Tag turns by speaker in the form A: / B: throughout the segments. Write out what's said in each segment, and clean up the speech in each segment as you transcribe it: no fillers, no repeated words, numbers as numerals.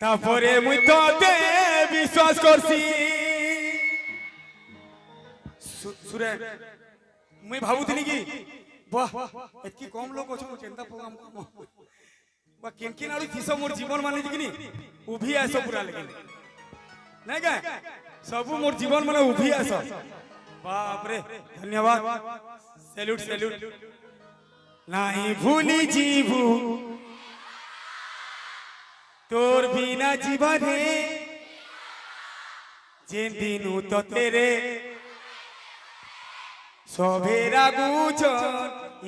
A: তারপরে মুই তোতে বিশ্বাস করছি সুরে মুই ভাবুଥିଲି কি বাহ এতকি কম লোক অছন কেনতা প্রোগ্রাম বা কেন কেন আড়ু থিস মোর জীবন মানে কিনি উভি আস পুরা লেকিন নাই কা সবু মোর জীবন মানে উভি আস বাপ রে ধন্যবাদ স্যালুট স্যালুট নাই ভুলি জীবু তোর বিনা জীবনে যে দিনু তোতে রে সবেরা গুজন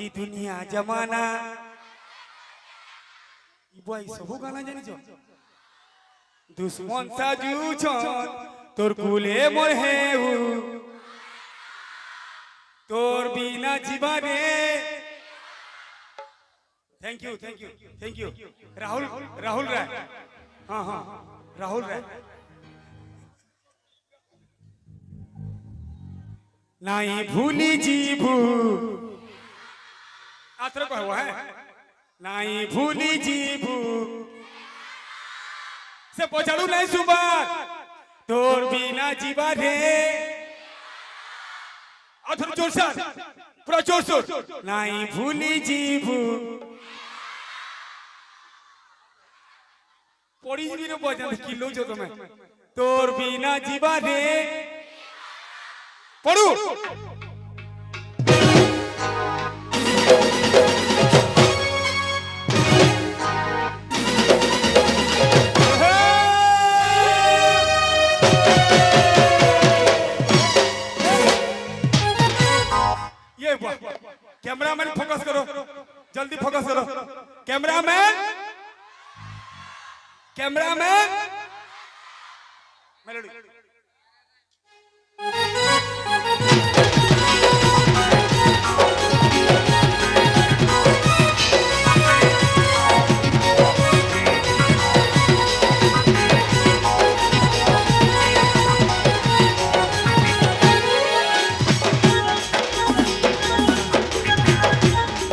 A: ই দুনিয়া জমানা ই বই সবু গানা জানিছ দুশ্মন সাজুছন তোর কুলে মোর হেউ তোর বিনা জীবনে thank you thank you thank you Rahul Rahul Rai हाँ हाँ राहुल राय नहीं भूली जीभू आतर को हुआ है नहीं भूली जीभू से पहुंचाड़ू नहीं सुबह तोर बिना जीवा रे अथर जोर से पूरा जोर से नहीं भूली जीभू पड़ी भी न बजान किलो जो तुम्हें तोर बिना जीवा रे पढ़ू ये कैमरामैन फोकस करो जल्दी फोकस करो कैमरामैन कैमरामैन मेलोडी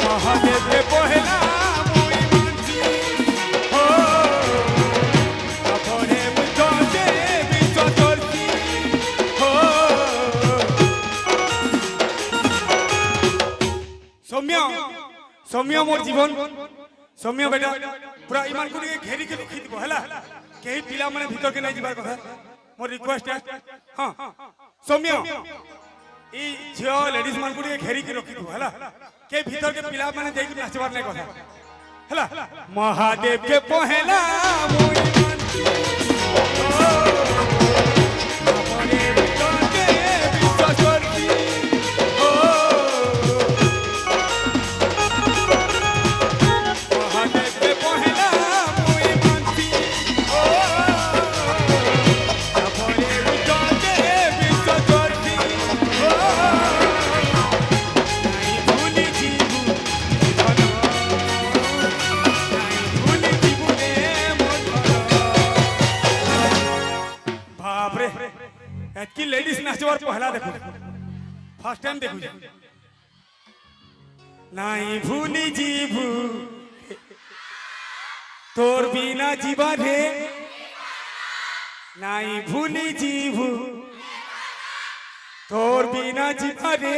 A: महादेव के पहला सौम्य मोर जीवन सौम्य बेटा पूरा ईमान को घेरी के रखी दिबो हला केही पिला माने भीतर के नहीं जीवार कथा मोर रिक्वेस्ट है हां सौम्य ई झियो लेडीज मान को घेरी के रखी दिबो हला के भीतर के पिला माने देई के नाचबार नहीं कथा हला महादेव के पहला मोर की लेडीज नाचवार पहला देखो फर्स्ट टाइम देखो नहीं भूली जीभू तोर बिना जीवा रे नहीं भूली जीभू तोर बिना जीवा रे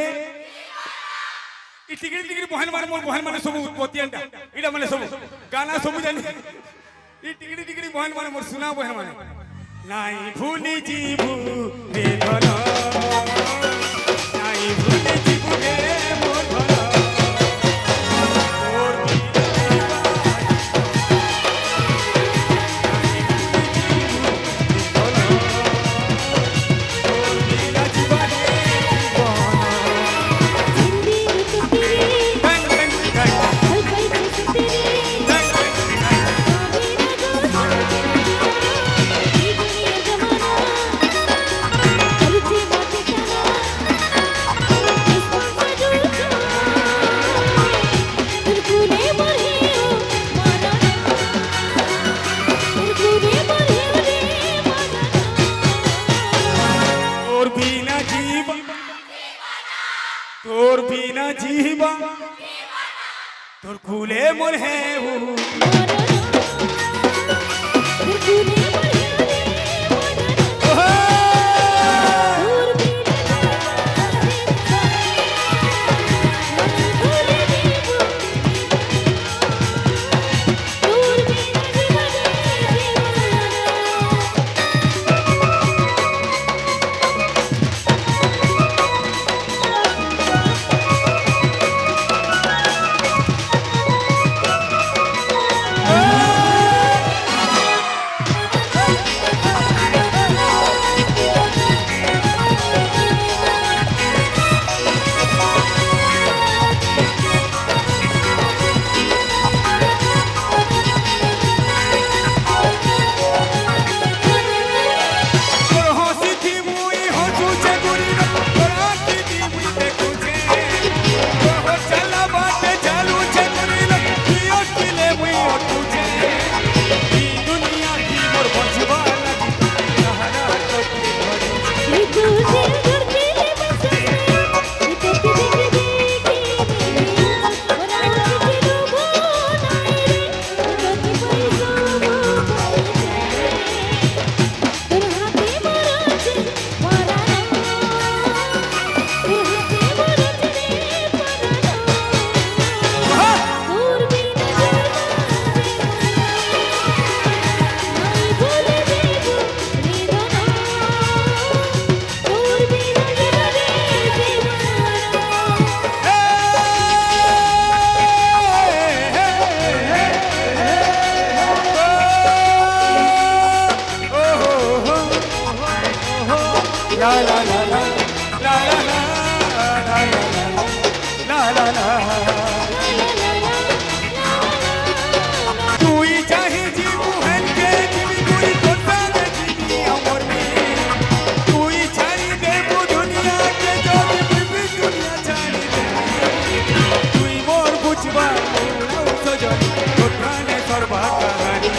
A: टिकरी टिकरी बहन माने सब उत्पत्ति अंडा इडा माने सब गाना सब जानी ई टिकरी टिकरी बहन माने मोर सुना बहन माने नहीं भूली जीभू रे धन नहीं भूली जीभू रे मोर धन तोर बिना जीवा रे तोर बिना जीवा तोर खुले मोर है वो লা লা লা লা লা লা লা লা লা লা তুই চাহি জীবু হেনকে জীবি তুই কথা দেখিবি আমার তুই ছাড়ি দেবু দুনিয়াকে যদি বিবি দুনিয়া ছাড়ি দেবি তুই মোর বুঝবা সজন কোথানে সর্বা কাহানি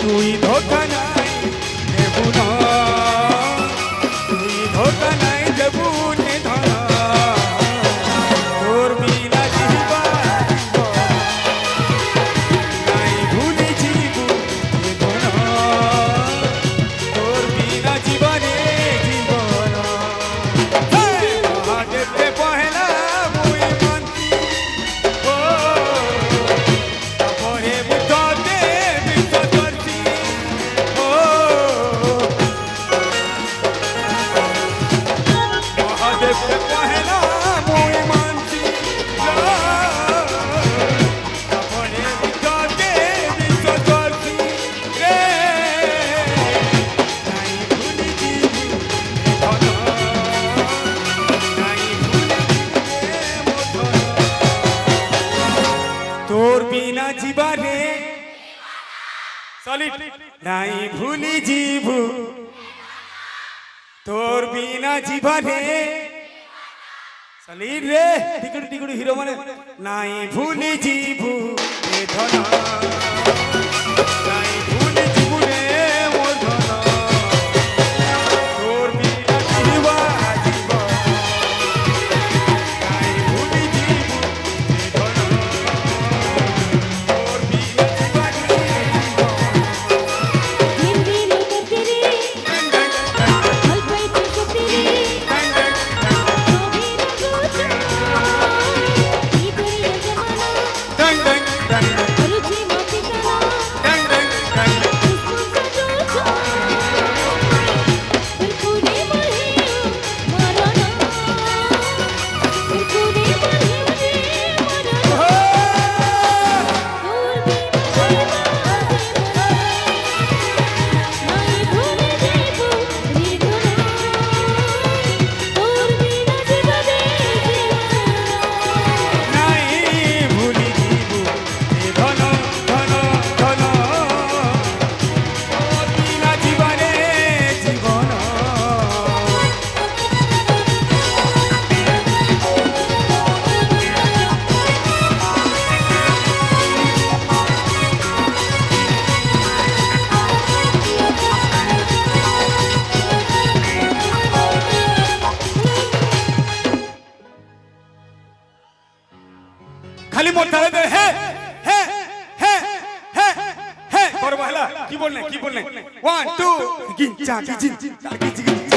A: তুই ধোকা নাই দেবু না তুই ধোকা নাই দেবু নে ধরা তোর বিনা জীবা নাই ভুলি জীবু নে ধরা তোর বিনা জীবনে জীবন মহাদেবকে পহেলা মুই মানতি ও তারপরে বুঝতে বিশ্বাস করছি ও মহাদেবকে পহেলা মুই মানছি তারপরে বুঝতে বিশ্বাস করছি রে নাই ভুলি জীবু ধন নাই ভুলি জীবু তোর বিনা জীবনে সলিড নাই ভুলি জীবু তোর বিনা জীবনে সলিড রে টিকড়ি টিকড়ি হিরো মানে নাই ভুলি জীবু এ ধন নাই ভুলি জীবু রে মোর ধন তোর বিনা জীবা জীবন নাই ভুলি জীবু এ ধন তোর বিনা জীবনে dang dang dang dang dang dang নাই ভুলি জীবু এ ধন ধন ধন তোর বিনা জীবনে জীবন খালি মোর ধারে দে হে হে হে হে হে করবা হলা কি বলনে 1 2 গিন চা গিন চা গিন